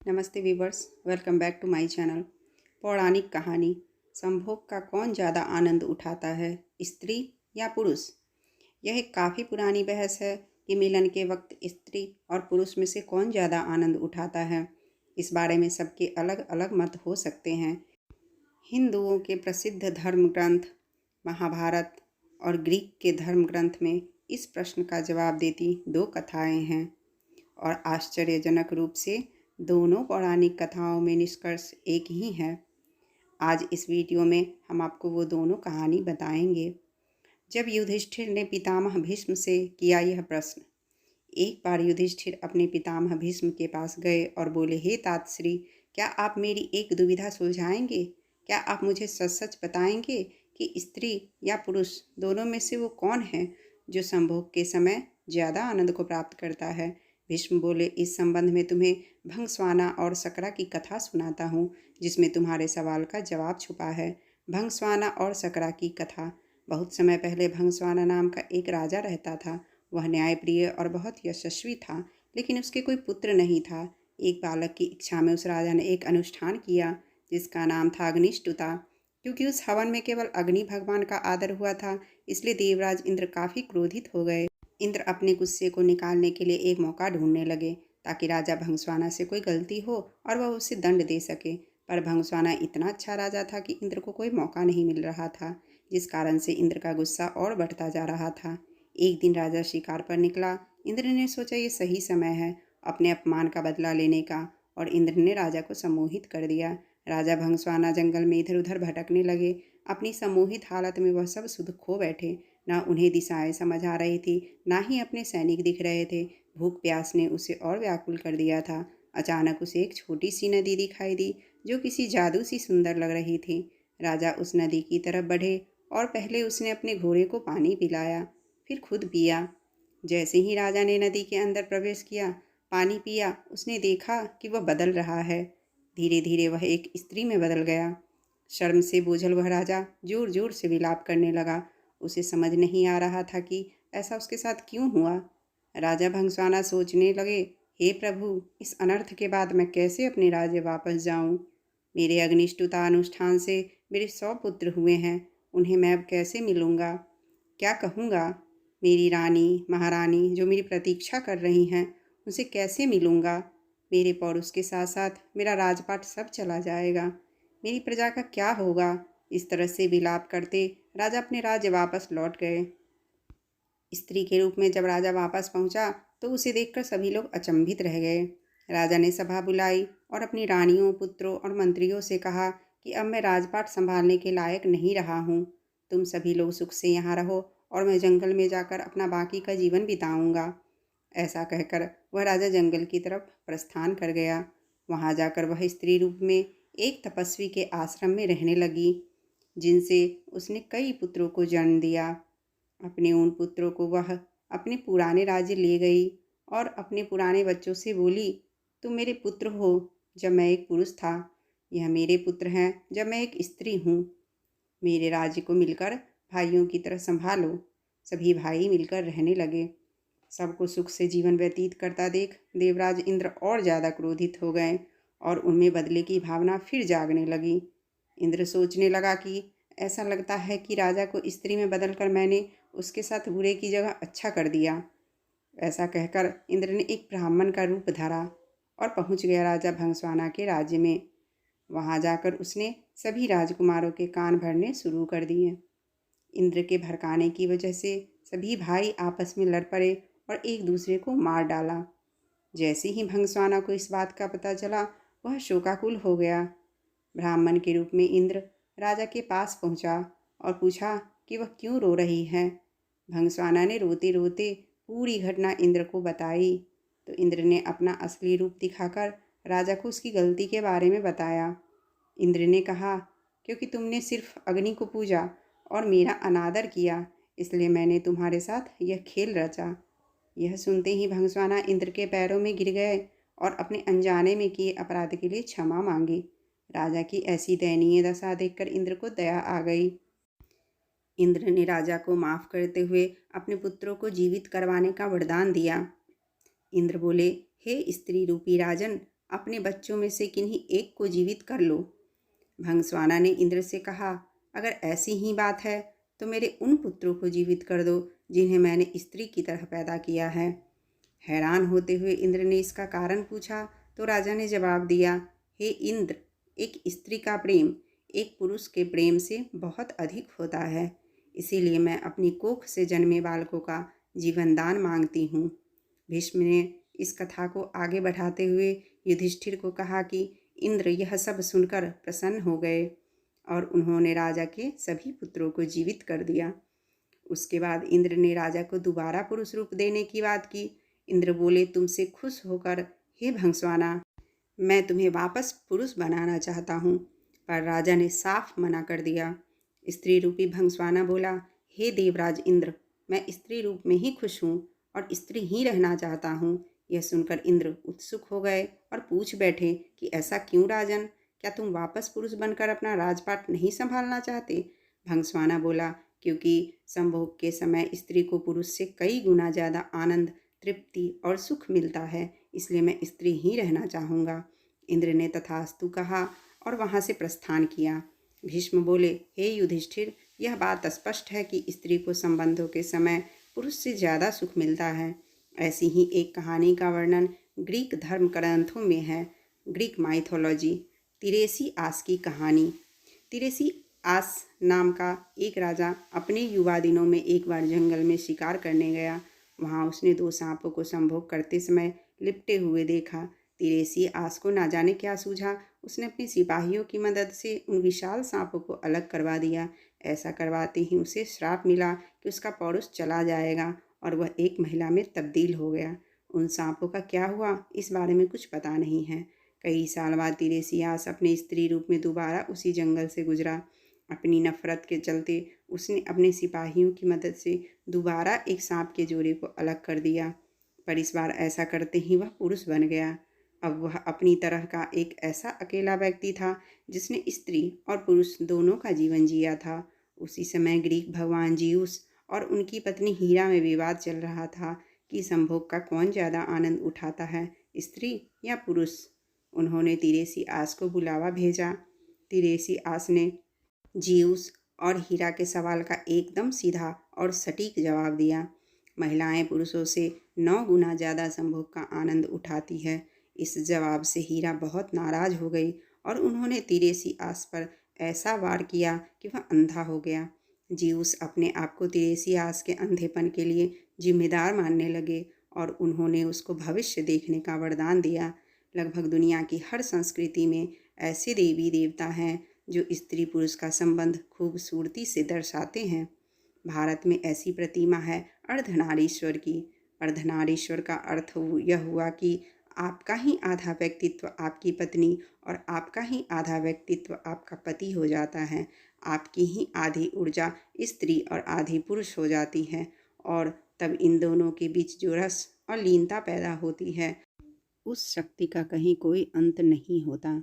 नमस्ते viewers, welcome back to my channel. पौराणिक कहानी। संभोग का कौन ज़्यादा आनंद उठाता है, स्त्री या पुरुष? यह एक काफ़ी पुरानी बहस है कि मिलन के वक्त स्त्री और पुरुष में से कौन ज़्यादा आनंद उठाता है। इस बारे में सबके अलग अलग मत हो सकते हैं। हिंदुओं के प्रसिद्ध धर्म ग्रंथ महाभारत और ग्रीक के धर्म ग्रंथ में इस प्रश्न का जवाब देती दो कथाएं हैं, और आश्चर्यजनक रूप से दोनों पौराणिक कथाओं में निष्कर्ष एक ही है। आज इस वीडियो में हम आपको वो दोनों कहानी बताएंगे। जब युधिष्ठिर ने पितामह भीष्म से किया यह प्रश्न, एक बार युधिष्ठिर अपने पितामह भीष्म के पास गए और बोले, हे तातश्री, क्या आप मेरी एक दुविधा सुलझाएंगे? क्या आप मुझे सच सच बताएंगे कि स्त्री या पुरुष दोनों में से वो कौन है जो संभोग के समय ज़्यादा आनंद को प्राप्त करता है? भीष्म बोले, इस संबंध में तुम्हें भंगस्वाना और सकरा की कथा सुनाता हूँ, जिसमें तुम्हारे सवाल का जवाब छुपा है। भंगस्वाना और सकरा की कथा। बहुत समय पहले भंगस्वाना नाम का एक राजा रहता था। वह न्यायप्रिय और बहुत यशस्वी था, लेकिन उसके कोई पुत्र नहीं था। एक बालक की इच्छा में उस राजा ने एक अनुष्ठान किया जिसका नाम था अग्निष्टुता। क्योंकि उस हवन में केवल अग्नि भगवान का आदर हुआ था, इसलिए देवराज इंद्र काफ़ी क्रोधित हो गए। इंद्र अपने गुस्से को निकालने के लिए एक मौका ढूंढने लगे ताकि राजा भंगस्वाना से कोई गलती हो और वह उसे दंड दे सके। पर भंगस्वाना इतना अच्छा राजा था कि इंद्र को कोई मौका नहीं मिल रहा था, जिस कारण से इंद्र का गुस्सा और बढ़ता जा रहा था। एक दिन राजा शिकार पर निकला। इंद्र ने सोचा ये सही समय है अपने अपमान का बदला लेने का, और इंद्र ने राजा को सम्मोहित कर दिया। राजा भंगस्वाना जंगल में इधर उधर भटकने लगे। अपनी सम्मोहित हालत में वह सब सुध खो बैठे। ना उन्हें दिशाएं समझ आ रही थी, ना ही अपने सैनिक दिख रहे थे। भूख प्यास ने उसे और व्याकुल कर दिया था। अचानक उसे एक छोटी सी नदी दिखाई दी जो किसी जादू सी सुंदर लग रही थी। राजा उस नदी की तरफ बढ़े और पहले उसने अपने घोड़े को पानी पिलाया, फिर खुद पिया। जैसे ही राजा ने नदी के अंदर प्रवेश किया, पानी पिया, उसने देखा कि वह बदल रहा है। धीरे धीरे वह एक स्त्री में बदल गया। शर्म से बोझल वह राजा जोर जोर से विलाप करने लगा। उसे समझ नहीं आ रहा था कि ऐसा उसके साथ क्यों हुआ। राजा भंगस्वाना सोचने लगे, हे प्रभु, इस अनर्थ के बाद मैं कैसे अपने राज्य वापस जाऊं? मेरे अग्निष्टुता अनुष्ठान से मेरे 100 पुत्र हुए हैं, उन्हें मैं अब कैसे मिलूंगा? क्या कहूँगा? मेरी रानी महारानी जो मेरी प्रतीक्षा कर रही हैं, उनसे कैसे मिलूंगा? मेरे पौरुष के साथ साथ मेरा राजपाट सब चला जाएगा। मेरी प्रजा का क्या होगा? इस तरह से विलाप करते राजा अपने राज्य वापस लौट गए। स्त्री के रूप में जब राजा वापस पहुंचा तो उसे देखकर सभी लोग अचंभित रह गए। राजा ने सभा बुलाई और अपनी रानियों, पुत्रों और मंत्रियों से कहा कि अब मैं राजपाट संभालने के लायक नहीं रहा हूँ। तुम सभी लोग सुख से यहाँ रहो और मैं जंगल में जाकर अपना बाकी का जीवन बिताऊंगा। ऐसा कहकर वह राजा जंगल की तरफ प्रस्थान कर गया। वहाँ जाकर वह स्त्री रूप में एक तपस्वी के आश्रम में रहने लगी, जिनसे उसने कई पुत्रों को जन्म दिया। अपने उन पुत्रों को वह अपने पुराने राज्य ले गई और अपने पुराने बच्चों से बोली, तुम मेरे पुत्र हो जब मैं एक पुरुष था, यह मेरे पुत्र हैं जब मैं एक स्त्री हूँ। मेरे राज्य को मिलकर भाइयों की तरह संभालो। सभी भाई मिलकर रहने लगे। सबको सुख से जीवन व्यतीत करता देख देवराज इंद्र और ज़्यादा क्रोधित हो गए और उनमें बदले की भावना फिर जागने लगी। इंद्र सोचने लगा कि ऐसा लगता है कि राजा को स्त्री में बदलकर मैंने उसके साथ बुरे की जगह अच्छा कर दिया। ऐसा कहकर इंद्र ने एक ब्राह्मण का रूप धरा और पहुंच गया राजा भंगस्वाना के राज्य में। वहां जाकर उसने सभी राजकुमारों के कान भरने शुरू कर दिए। इंद्र के भड़काने की वजह से सभी भाई आपस में लड़ पड़े और एक दूसरे को मार डाला। जैसे ही भंगस्वाना को इस बात का पता चला, वह शोकाकुल हो गया। ब्राह्मण के रूप में इंद्र राजा के पास पहुंचा और पूछा कि वह क्यों रो रही है। भंगस्वाना ने रोते रोते पूरी घटना इंद्र को बताई। तो इंद्र ने अपना असली रूप दिखाकर राजा को उसकी गलती के बारे में बताया। इंद्र ने कहा, क्योंकि तुमने सिर्फ अग्नि को पूजा और मेरा अनादर किया, इसलिए मैंने तुम्हारे साथ यह खेल रचा। यह सुनते ही भंगस्वाना इंद्र के पैरों में गिर गए और अपने अनजाने में किए अपराध के लिए क्षमा मांगी। राजा की ऐसी दयनीय दशा देखकर इंद्र को दया आ गई। इंद्र ने राजा को माफ करते हुए अपने पुत्रों को जीवित करवाने का वरदान दिया। इंद्र बोले, हे स्त्री रूपी राजन, अपने बच्चों में से किन्हीं एक को जीवित कर लो। भंगस्वाना ने इंद्र से कहा, अगर ऐसी ही बात है तो मेरे उन पुत्रों को जीवित कर दो जिन्हें मैंने स्त्री की तरह पैदा किया है। हैरान होते हुए इंद्र ने इसका कारण पूछा तो राजा ने जवाब दिया, हे इंद्र, एक स्त्री का प्रेम एक पुरुष के प्रेम से बहुत अधिक होता है, इसीलिए मैं अपनी कोख से जन्मे बालकों का जीवन दान मांगती हूँ। भीष्म ने इस कथा को आगे बढ़ाते हुए युधिष्ठिर को कहा कि इंद्र यह सब सुनकर प्रसन्न हो गए और उन्होंने राजा के सभी पुत्रों को जीवित कर दिया। उसके बाद इंद्र ने राजा को दोबारा पुरुष रूप देने की बात की। इंद्र बोले, तुमसे खुश होकर हे भंगस्वाना, मैं तुम्हें वापस पुरुष बनाना चाहता हूँ। पर राजा ने साफ मना कर दिया। स्त्री रूपी भंगस्वाना बोला, हे देवराज इंद्र, मैं स्त्री रूप में ही खुश हूँ और स्त्री ही रहना चाहता हूँ। यह सुनकर इंद्र उत्सुक हो गए और पूछ बैठे कि ऐसा क्यों राजन, क्या तुम वापस पुरुष बनकर अपना राजपाट नहीं संभालना चाहते? भंगस्वाना बोला, क्योंकि संभोग के समय स्त्री को पुरुष से कई गुना ज़्यादा आनंद, तृप्ति और सुख मिलता है, इसलिए मैं स्त्री ही रहना चाहूँगा। इंद्र ने तथास्तु कहा और वहाँ से प्रस्थान किया। भीष्म बोले, हे युधिष्ठिर, यह बात स्पष्ट है कि स्त्री को संबंधों के समय पुरुष से ज़्यादा सुख मिलता है। ऐसी ही एक कहानी का वर्णन ग्रीक धर्म ग्रंथों में है। Greek mythology. तिरेसी आस की कहानी। तिरेसी आस नाम का एक राजा अपने युवा दिनों में एक बार जंगल में शिकार करने गया। वहाँ उसने 2 सांपों को संभोग करते समय लिपटे हुए देखा। तिरेसी आस को ना जाने क्या सूझा, उसने अपने सिपाहियों की मदद से उन विशाल सांपों को अलग करवा दिया। ऐसा करवाते ही उसे श्राप मिला कि उसका पौरुष चला जाएगा और वह एक महिला में तब्दील हो गया। उन सांपों का क्या हुआ, इस बारे में कुछ पता नहीं है। कई साल बाद तिरेसी आस अपने स्त्री रूप में दोबारा उसी जंगल से गुजरा। अपनी नफरत के चलते उसने अपने सिपाहियों की मदद से दोबारा एक सांप के जोड़े को अलग कर दिया, पर इस बार ऐसा करते ही वह पुरुष बन गया। अब वह अपनी तरह का एक ऐसा अकेला व्यक्ति था जिसने स्त्री और पुरुष दोनों का जीवन जिया था। उसी समय ग्रीक भगवान जीउस और उनकी पत्नी हीरा में विवाद चल रहा था कि संभोग का कौन ज़्यादा आनंद उठाता है, स्त्री या पुरुष। उन्होंने तिरेसी आस को बुलावा भेजा। तिरेसी आस ने जीउस और हीरा के सवाल का एकदम सीधा और सटीक जवाब दिया। महिलाएं पुरुषों से 9 गुना ज़्यादा संभोग का आनंद उठाती है। इस जवाब से हीरा बहुत नाराज़ हो गई और उन्होंने तिरेसी आस पर ऐसा वार किया कि वह अंधा हो गया। जीउस अपने आप को तिरेसी आस के अंधेपन के लिए जिम्मेदार मानने लगे और उन्होंने उसको भविष्य देखने का वरदान दिया। लगभग दुनिया की हर संस्कृति में ऐसे देवी देवता हैं जो स्त्री पुरुष का संबंध खूबसूरती से दर्शाते हैं। भारत में ऐसी प्रतिमा है अर्धनारीश्वर की। अर्धनारीश्वर का अर्थ यह हुआ कि आपका ही आधा व्यक्तित्व आपकी पत्नी और आपका ही आधा व्यक्तित्व आपका पति हो जाता है। आपकी ही आधी ऊर्जा स्त्री और आधी पुरुष हो जाती है और तब इन दोनों के बीच जो रस और लीनता पैदा होती है, उस शक्ति का कहीं कोई अंत नहीं होता।